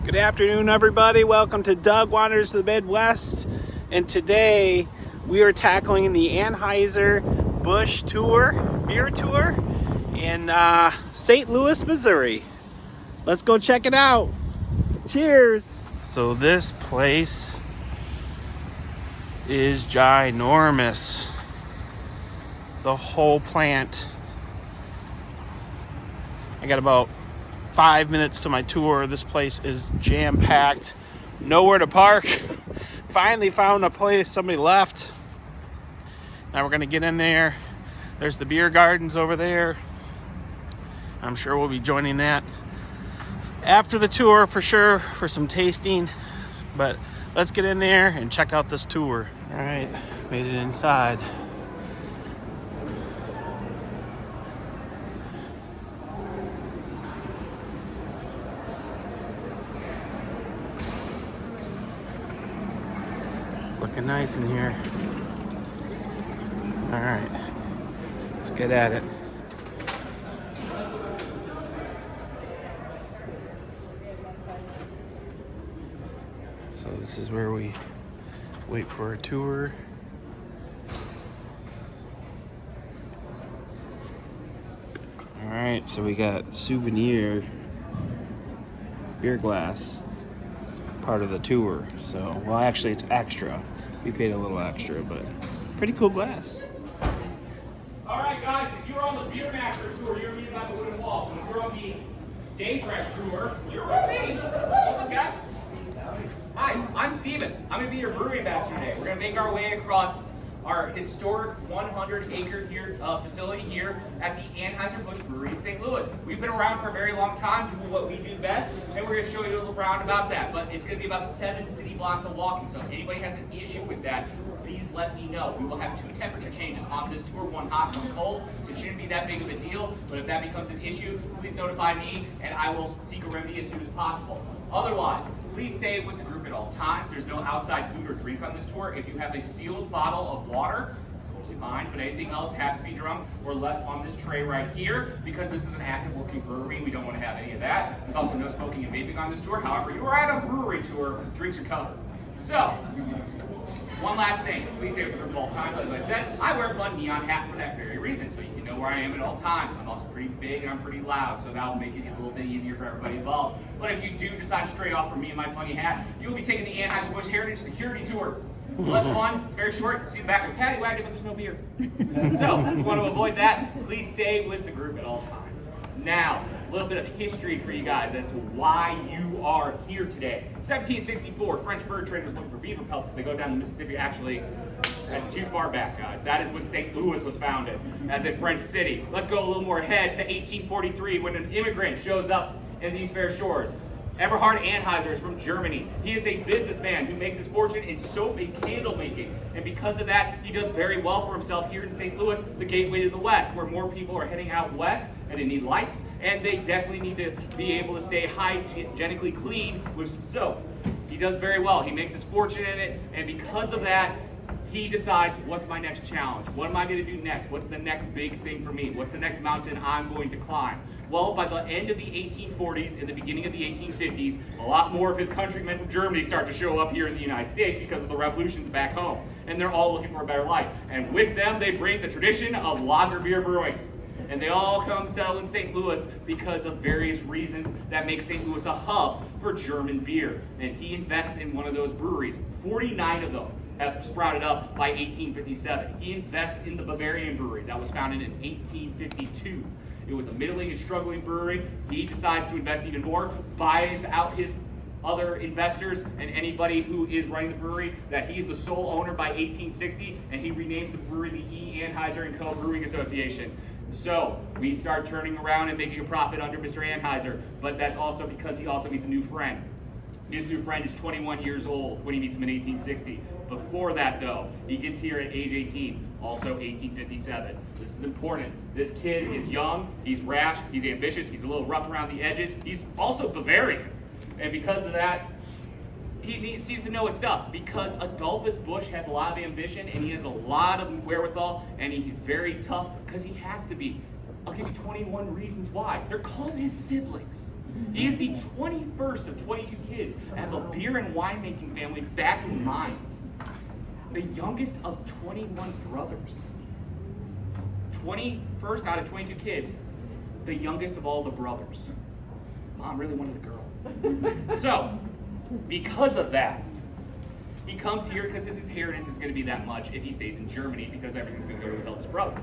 Good afternoon, everybody. Welcome to Doug Wanders of the Midwest. And today we are tackling the Anheuser-Busch beer tour in St. Louis, Missouri. Let's go check it out. Cheers. So this place is ginormous. The whole plant. I got about 5 minutes to my tour. This place is jam-packed. Nowhere to park. Finally found a place. Somebody left. Now we're going to get in there. There's the beer gardens over there. I'm sure we'll be joining that after the tour for sure for some tasting. But let's get in there and check out this tour. All right, made it inside. Looking nice in here. All right, let's get at it. So this is where we wait for our tour. All right, so we got souvenir beer glass, part of the tour. So, well, actually it's extra. We paid a little extra, but pretty cool glass. All right, guys, if you're on the Beer Master tour, you're reading about the wooden walls. And if you're on the Day Fresh tour, you're with me. What's up, guys? Hi, I'm Steven. I'm going to be your brewery ambassador today. We're going to make our way across our historic 100-acre facility here at the Anheuser-Busch Brewery in St. Louis. We've been around for a very long time doing what we do best, and we're going to show you a little round about that. But it's going to be about 7 city blocks of walking, so if anybody has an issue with that, please let me know. We will have 2 temperature changes on this tour, one hot, one cold. It shouldn't be that big of a deal, but if that becomes an issue, please notify me, and I will seek a remedy as soon as possible. Otherwise, please stay with the group at all times. There's no outside food or drink on this tour. If you have a sealed bottle of water, totally fine, but anything else has to be drunk or left on this tray right here because this is an active working brewery. We don't want to have any of that. There's also no smoking and vaping on this tour. However, you are at a brewery tour, drinks are covered. So, one last thing, please stay with the group at all times. As I said, I wear a fun neon hat for that very reason, so you can know where I am at all times. I'm also pretty big and I'm pretty loud, so that'll make it a little bit easier for everybody involved. But if you do decide to stray off from me and my funny hat, you'll be taking the Anheuser-Busch Heritage Security Tour. It's less fun, it's very short, see the back of the paddy wagon, but there's no beer. So, if you want to avoid that, please stay with the group at all times. Now, a little bit of history for you guys as to why you are here today. 1764, French fur traders looking for beaver pelts as they go down the Mississippi. Actually, that's too far back, guys. That is when St. Louis was founded as a French city. Let's go a little more ahead to 1843 when an immigrant shows up in these fair shores. Eberhard Anheuser is from Germany. He is a businessman who makes his fortune in soap and candle making. And because of that, he does very well for himself here in St. Louis, the gateway to the West, where more people are heading out west and they need lights, and they definitely need to be able to stay hygienically clean with some soap. He does very well. He makes his fortune in it, and because of that, he decides, what's my next challenge? What am I going to do next? What's the next big thing for me? What's the next mountain I'm going to climb? Well, by the end of the 1840s and the beginning of the 1850s, a lot more of his countrymen from Germany start to show up here in the United States because of the revolutions back home. And they're all looking for a better life. And with them, they bring the tradition of lager beer brewing. And they all come settle in St. Louis because of various reasons that make St. Louis a hub for German beer. And he invests in one of those breweries. 49 of them have sprouted up by 1857. He invests in the Bavarian Brewery that was founded in 1852. It was a middling and struggling brewery. He decides to invest even more, buys out his other investors and anybody who is running the brewery, that he's the sole owner by 1860, and he renames the brewery the E. Anheuser & Co. Brewing Association. So we start turning around and making a profit under Mr. Anheuser, but that's also because he also meets a new friend. His new friend is 21 years old when he meets him in 1860. Before that, though, he gets here at age 18, also 1857. This is important. This kid is young, he's rash, he's ambitious, he's a little rough around the edges. He's also Bavarian. And because of that, he seems to know his stuff, because Adolphus Busch has a lot of ambition and he has a lot of wherewithal, and he's very tough because he has to be. I'll give you 21 reasons why. They're called his siblings. He is the 21st of 22 kids and have a beer and winemaking family back in Mines. The youngest of 21 brothers. 21st out of 22 kids, the youngest of all the brothers. Mom really wanted a girl. So, because of that, he comes here because his inheritance is going to be that much if he stays in Germany because everything's going to go to his eldest brother.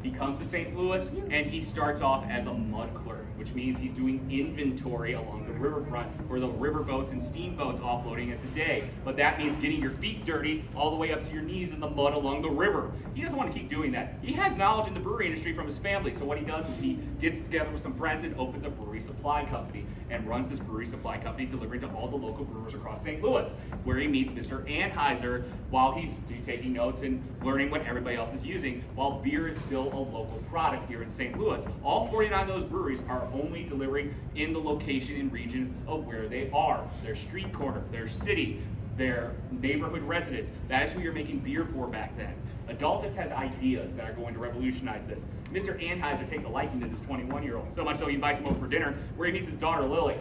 He comes to St. Louis and he starts off as a mud clerk, which means he's doing inventory along the riverfront where the river boats and steamboats offloading at the day. But that means getting your feet dirty all the way up to your knees in the mud along the river. He doesn't want to keep doing that. He has knowledge in the brewery industry from his family, so what he does is he gets together with some friends and opens a brewery supply company and runs this brewery supply company delivering to all the local brewers across St. Louis, where he meets Mr. Anheuser while he's taking notes and learning what everybody else is using, while beer is still a local product here in St. Louis. All 49 of those breweries are only delivering in the location and region of where they are. Their street corner, their city, their neighborhood residents. That is who you're making beer for back then. Adolphus has ideas that are going to revolutionize this. Mr. Anheuser takes a liking to this 21-year-old, so much so he invites him over for dinner, where he meets his daughter, Lily.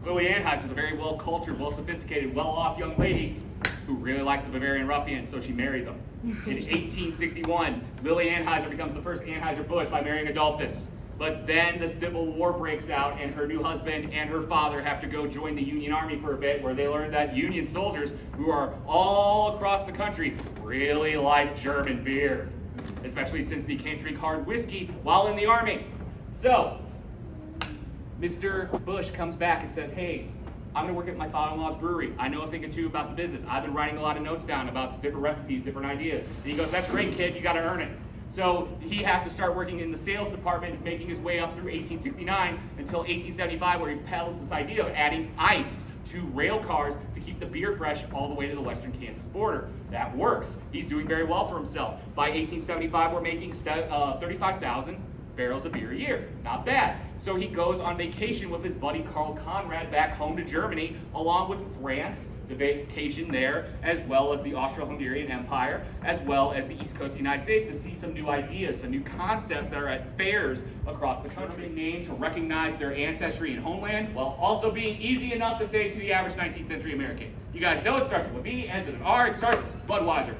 Lily Anheuser is a very well-cultured, well-sophisticated, well-off young lady who really likes the Bavarian ruffian, so she marries him. In 1861, Lily Anheuser becomes the first Anheuser-Busch by marrying Adolphus. But then the Civil War breaks out, and her new husband and her father have to go join the Union Army for a bit, where they learn that Union soldiers, who are all across the country, really like German beer, especially since they can't drink hard whiskey while in the Army. So, Mr. Bush comes back and says, hey, I'm going to work at my father-in-law's brewery. I know a thing or two about the business. I've been writing a lot of notes down about different recipes, different ideas. And he goes, that's great, kid. You got to earn it. So he has to start working in the sales department, making his way up through 1869 until 1875, where he peddles this idea of adding ice to rail cars to keep the beer fresh all the way to the western Kansas border. That works. He's doing very well for himself. By 1875, we're making 35,000 barrels of beer a year. Not bad. So he goes on vacation with his buddy Carl Conrad back home to Germany, along with France, the vacation there, as well as the Austro-Hungarian Empire, as well as the East Coast of the United States, to see some new ideas, some new concepts that are at fairs across the country, named to recognize their ancestry and homeland, while also being easy enough to say to the average 19th century American. You guys know it starts with a B, ends with an R, it starts with Budweiser.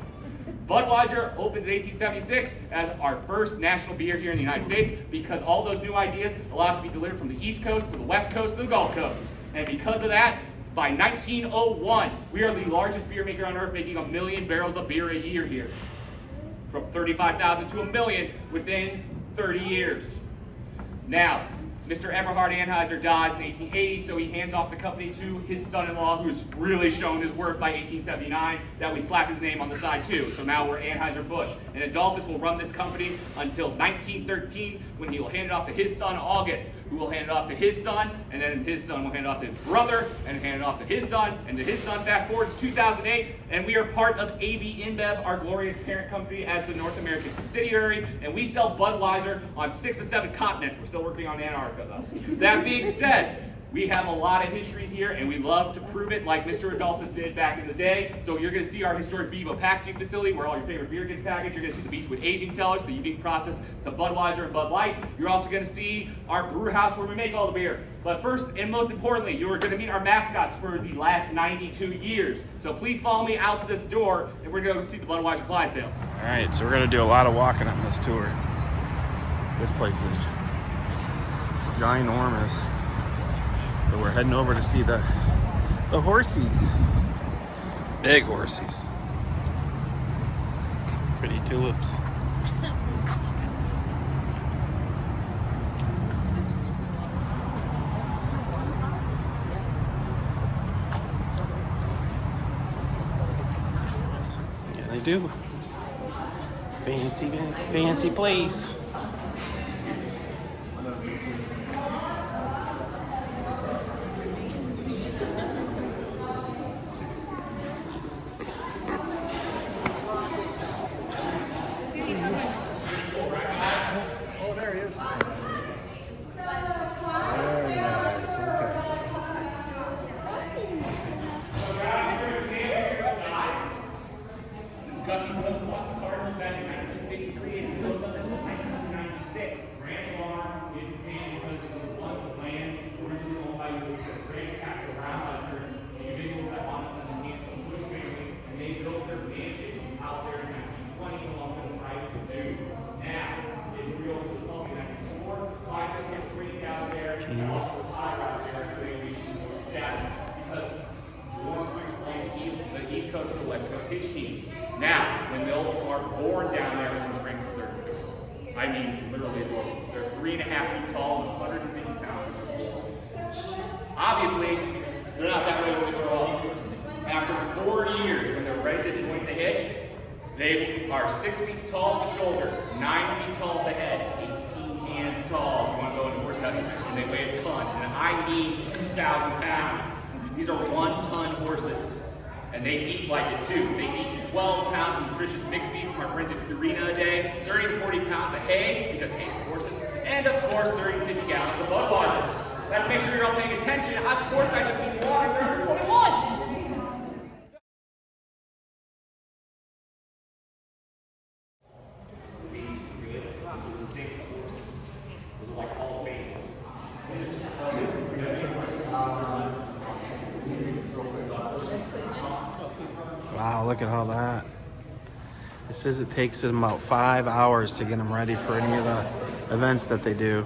Budweiser opens in 1876 as our first national beer here in the United States because all those new ideas allowed to be delivered from the East Coast to the West Coast to the Gulf Coast. And because of that, by 1901, we are the largest beer maker on earth, making 1 million barrels of beer a year here. From 35,000 to 1 million within 30 years. Now, Mr. Eberhard Anheuser dies in 1880, so he hands off the company to his son-in-law, who's really shown his worth by 1879, that we slap his name on the side too. So now we're Anheuser-Busch. And Adolphus will run this company until 1913, when he will hand it off to his son, August, who will hand it off to his son, and then his son will hand it off to his brother, and hand it off to his son, and to his son. Fast forward to 2008, and we are part of AB InBev, our glorious parent company, as the North American subsidiary, and we sell Budweiser on 6 to 7 continents. We're still working on Antarctica. That being said, we have a lot of history here, and we love to prove it like Mr. Adolphus did back in the day. So you're going to see our historic Bevo packaging facility where all your favorite beer gets packaged. You're going to see the Beechwood aging cellars, the unique process to Budweiser and Bud Light. You're also going to see our brew house where we make all the beer. But first and most importantly, you're going to meet our mascots for the last 92 years. So please follow me out this door, and we're going to go see the Budweiser Clydesdales. All right, so we're going to do a lot of walking on this tour. This place is ginormous. But we're heading over to see the horsies. Big horsies. Pretty tulips. Yeah, they do. Fancy place. hitch teams. Now, when they are born down there in the springs, I mean, literally adorable. They're 3.5 feet tall and 150 pounds. Obviously, they're not that way when they grow up. After 4 years, when they're ready to join the hitch, they are 6 feet tall at the shoulder, 9 feet tall at the head, 18 hands tall. If you want to go into horse testing, and they weigh a ton. And I mean 2,000 pounds. These are 1-ton horses. And they eat like it too. They eat 12 pounds of nutritious mixed feed from our friends at Purina a day, 30 to 40 pounds of hay, because hay's for horses, and of course 30 to 50 gallons of Budweiser. Let's make sure you're all paying attention. Of course, I just need water. They're 21. Wow, look at all that. It says it takes them about 5 hours to get them ready for any of the events that they do.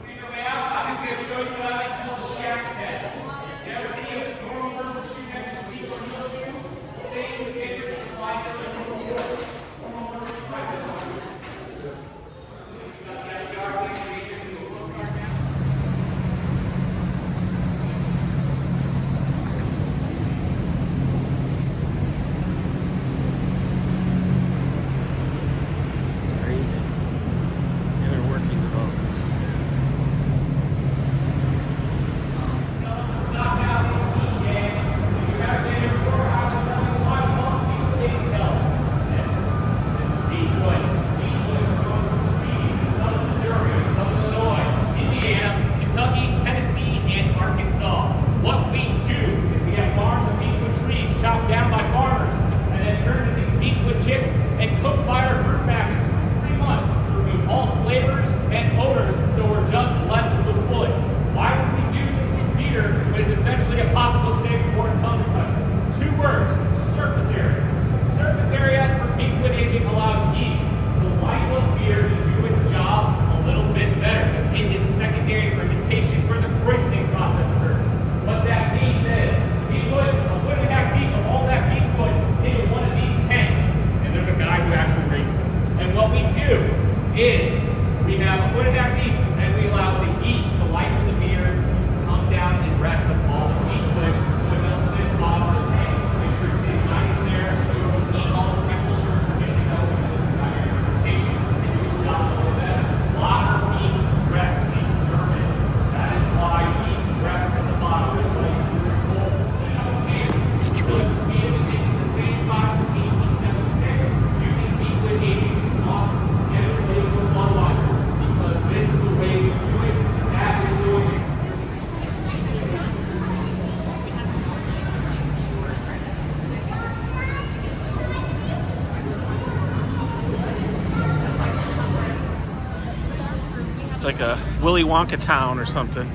It's like a Willy Wonka town or something.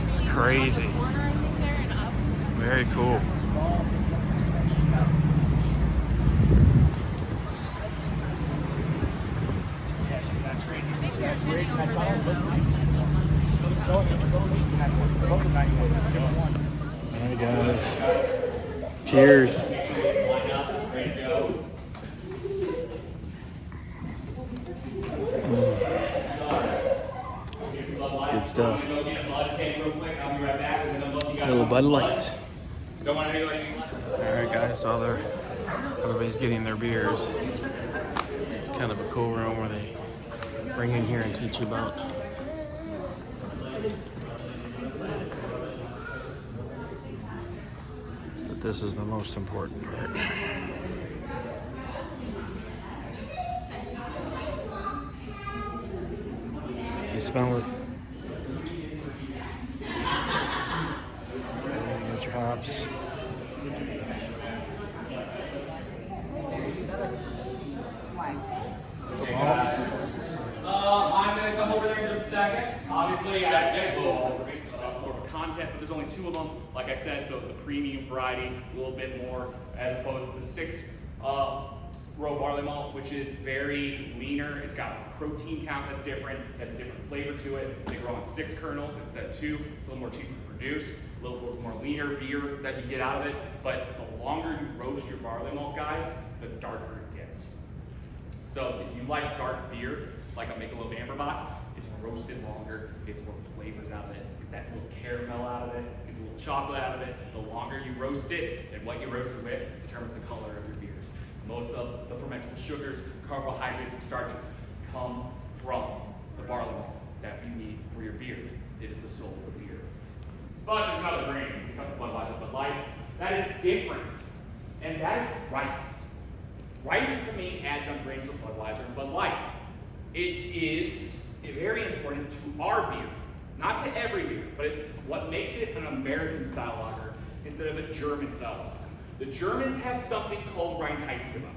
It's crazy. Very cool. Alright guys. Cheers. It's good stuff. A little Bud Light. Alright guys, so everybody's getting their beers. It's kind of a cool room where they bring in here and teach you about that this is the most important part. You smell it? Get your hops. I'm going to come over there in just a second. Obviously, I get more content, but there's only 2 of them. Like I said, so the premium variety, a little bit more, as opposed to the 6-row barley malt, which is very leaner. It's got a protein count that's different, has a different flavor to it. They grow on 6 kernels instead of 2. It's a little more cheaper to produce, a little bit more leaner beer that you get out of it, but the longer you roast your barley malt, guys, the darker it gets. So if you like dark beer, like a Michelob Amberbach, it's roasted longer, gets more flavors out of it, gets that little caramel out of it, gets a little chocolate out of it. The longer you roast it and what you roast it with determines the color of your beers. Most of the fermentable sugars, carbohydrates, and starches come from the barley malt that you need for your beer. It is the soul of the beer. But there's another grain, it comes to Budweiser, Bud Light, that is different, and that is rice. Rice is the main adjunct grain for Budweiser and Bud Light. It is very important to our beer, not to every beer, but it's what makes it an American style lager instead of a German style lager. The Germans have something called Reinheitsgebot.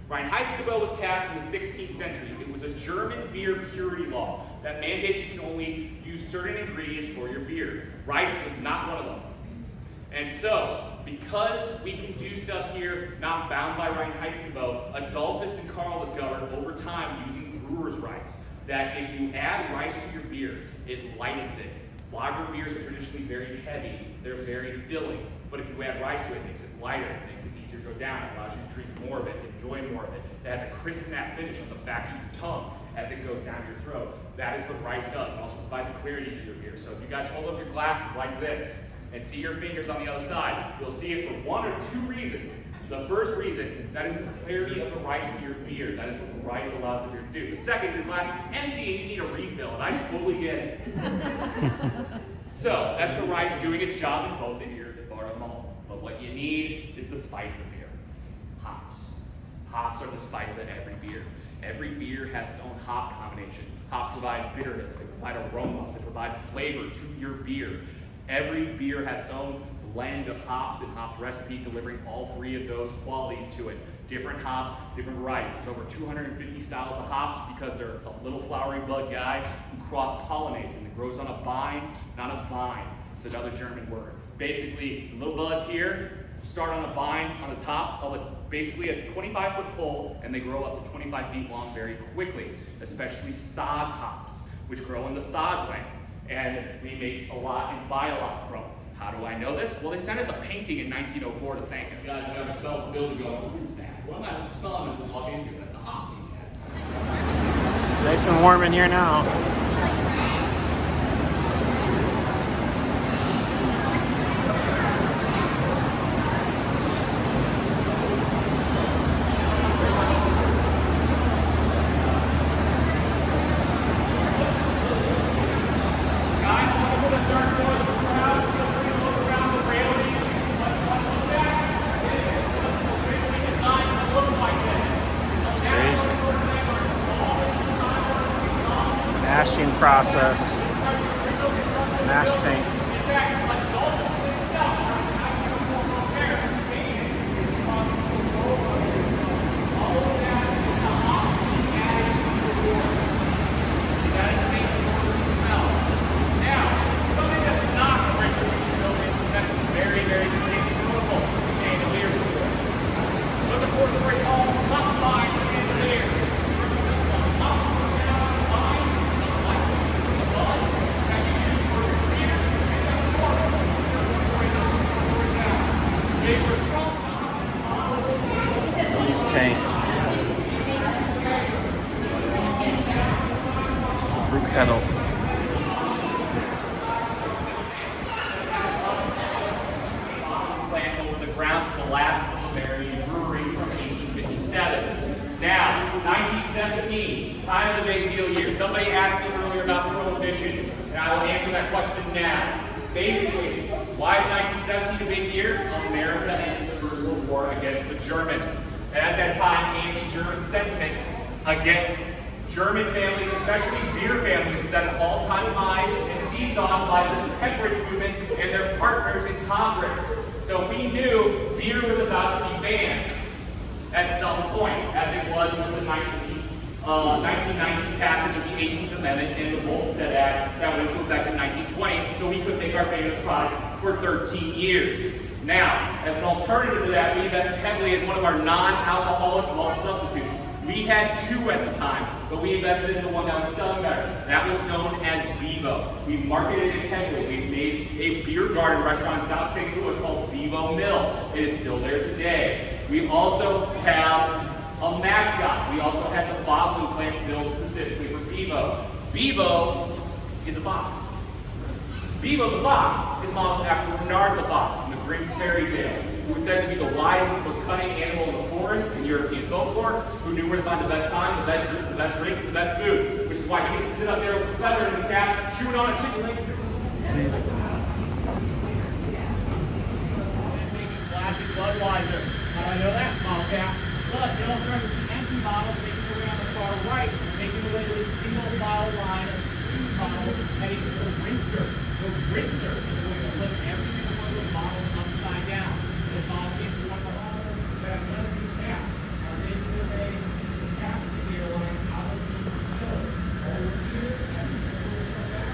Reinheitsgebot was passed in the 16th century. It was a German beer purity law that mandated you can only use certain ingredients for your beer. Rice was not one of them. And so, because we can do stuff here not bound by Reinheitsgebot, Adolphus and Karl discovered over time using brewer's rice that if you add rice to your beer, it lightens it. Lager beers are traditionally very heavy, they're very filling, but if you add rice to it, it makes it lighter, it makes it easier to go down, it allows you to drink more of it, enjoy more of it. It has a crisp snap finish on the back of your tongue as it goes down your throat. That is what rice does. It also provides clarity to your beer. So if you guys hold up your glasses like this and see your fingers on the other side, you'll see it for one or two reasons. The first reason, that is the clarity of the rice in your beer. That is what the rice allows the beer to do. The second, your glass is empty and you need a refill, and I totally get it. So, that's the rice doing its job in both the beers and barley malt. But what you need is the spice of beer. Hops. Hops are the spice of every beer. Every beer has its own hop combination. Hops provide bitterness, they provide aroma, they provide flavor to your beer. Every beer has its own blend of hops and hops recipe delivering all three of those qualities to it. Different hops, different varieties. There's over 250 styles of hops because they're a little flowery bud guy who cross-pollinates and it grows on a vine, not a vine. It's another German word. Basically, the little buds here start on a vine on the top of basically a 25-foot pole, and they grow up to 25 feet long very quickly, especially Saaz hops, which grow in the Saaz land. And we make a lot and buy a lot from them. How do I know this? Well, they sent us a painting in 1904 to thank us. You guys have ever smelled the building going, what is that? What am I smelling as we walk into? That's the hops being had. Nice and warm in here now. Mashing process, mash tanks. These tanks. Brew kettle. Plant over the grounds of the last Brewery from 1857. Now, 1917, kind of the big deal year. Somebody asked me earlier about Prohibition, and I will answer that question now. Basically, why is 1917 a big year? America ended the First World War against the Germans. And at that time, anti-German sentiment against German families, especially beer families, was at an all-time high and seized on by the temperance movement and their partners in Congress. So we knew beer was about to be banned at some point, as it was with the 1919 passage of the 18th Amendment and the Volstead Act that went into effect in 1920, so we could make our famous products for 13 years. Now, as an alternative to that, we invested heavily in one of our non-alcoholic malt substitutes, We had 2 at the time, but we invested in the one that was selling better. That was known as Bevo. We marketed it heavily. We made a beer garden restaurant in South St. Louis called Bevo Mill. It is still there today. We also have a mascot. We also had the bottling plant built specifically for Bevo. Bevo is a fox. Bevo the fox is modeled after Bernard the fox from the Grimm's fairy tale, who was said to be the wisest, most cunning animal in the forest in European folklore, who knew where to find the best time, the best drinks, the best food, which is why he gets to sit up there with a feather in his cap, chewing on a chicken leg. Classic Budweiser. How do I know that? Small cap. Look, it all starts with the empty bottle, making their way on the far right, making their way to a single bottle line of stream bottles, heading to the rinser. The rinser is going to flip every single one of those bottles upside down. The bottle gets one of the bottles that does the cap. Are they going to make the cap of the beer line out of the middle? Over here, and back.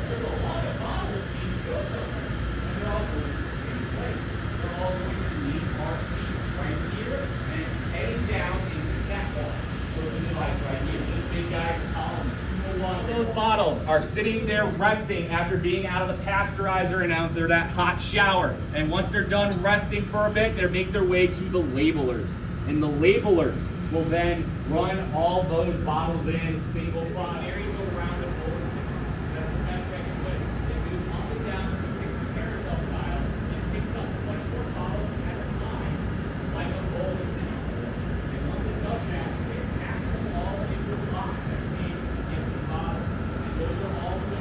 There's a lot of bottles being built somewhere, and they're all going to the same place. They're all going to leave our feet right here and heading down into the catwalk. Those are the lights right here. Those big guys are columns. Those bottles are sitting there resting after being out of the pasteurizer and out there that hot shower. And once they're done resting for a bit, they make their way to the labelers. And the labelers will then run all those bottles in single file. There you go around and over. That's the best way to do it. It moves up and down to the 60 carousel style and picks up 24 bottles at a time like a bowling pin. And once it does that, it packs them all into the box that came in the bottles. And those are all the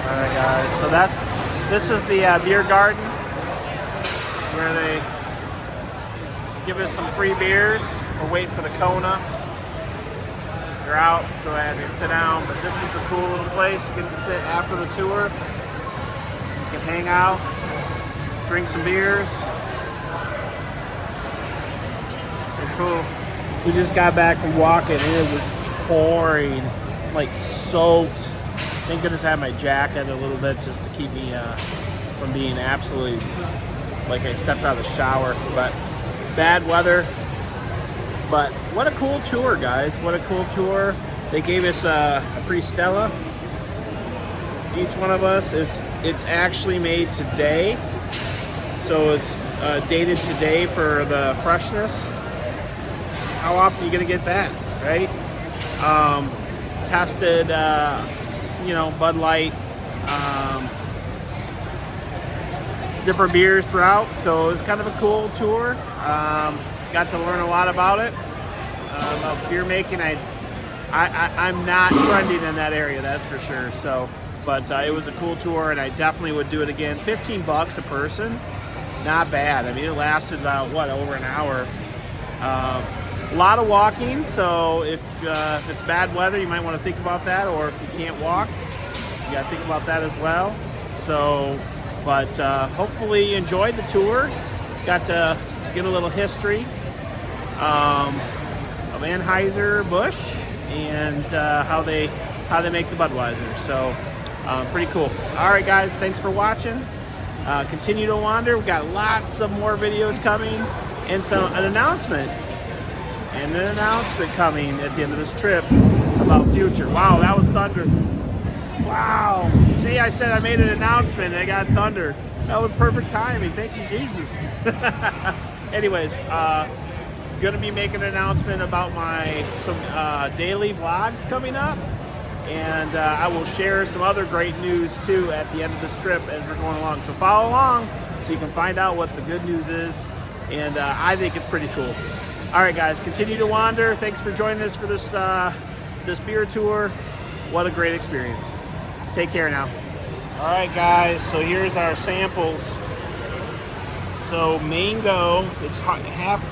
All right, guys. So this is the beer garden where they give us some free beers. We're waiting for the Kona. They're out, so I had to sit down. But this is the cool little place. You get to sit after the tour. You can hang out, drink some beers. They're cool. We just got back from walking and it was pouring, like soaked. Thank goodness I had my jacket a little bit just to keep me from being absolutely like I stepped out of the shower. But bad weather. But what a cool tour, guys. What a cool tour. They gave us a free Stella. Each one of us. It's actually made today. So it's dated today for the freshness. How often are you going to get that, right? Tested, Bud Light, different beers throughout. So it was kind of a cool tour. Got to learn a lot about it, about beer making. I'm not trending in that area, that's for sure. So, but it was a cool tour, and I definitely would do it again. $15 a person, not bad. I mean, it lasted about over an hour. A lot of walking, so if it's bad weather, you might want to think about that. Or if you can't walk, you got to think about that as well. So, but hopefully you enjoyed the tour. Got to get a little history of Anheuser-Busch and how they make the Budweiser. So pretty cool. All right, guys, thanks for watching. Continue to wander. We've got lots of more videos coming and an announcement coming at the end of this trip about future. Wow, that was thunder. Wow. See, I said I made an announcement and I got thunder. That was perfect timing. Thank you, Jesus. Anyways, gonna be making an announcement about some daily vlogs coming up, and I will share some other great news too at the end of this trip as we're going along. So follow along so you can find out what the good news is, and I think it's pretty cool. All right, guys, continue to wander. Thanks for joining us for this beer tour. What a great experience. Take care now. All right, guys, so here's our samples. So mango, it's half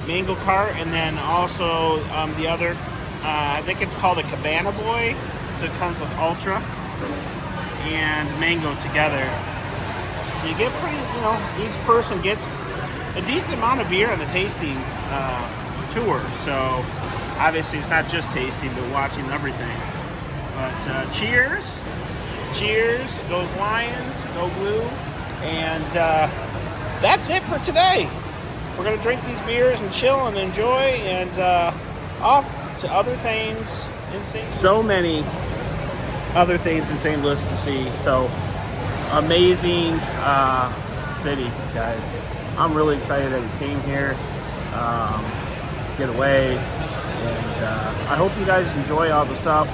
mango cart, and then also the other, I think it's called a Cabana Boy. So it comes with Ultra and mango together. So you get each person gets a decent amount of beer on the tasting tour. So obviously it's not just tasting, but watching everything. But cheers. Cheers, go Lions, go Blue, and that's it for today. We're gonna drink these beers and chill and enjoy, and off to other things in St. So many other things in St. Louis to see. So amazing city, guys. I'm really excited that we came here, get away, and I hope you guys enjoy all the stuff.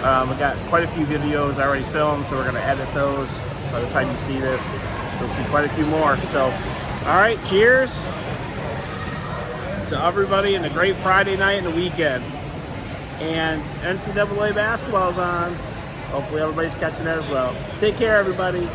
I got quite a few videos already filmed, so we're going to edit those. By the time you see this, you'll see quite a few more. So, all right, cheers to everybody, and a great Friday night and the weekend. And NCAA basketball's on. Hopefully everybody's catching that as well. Take care, everybody.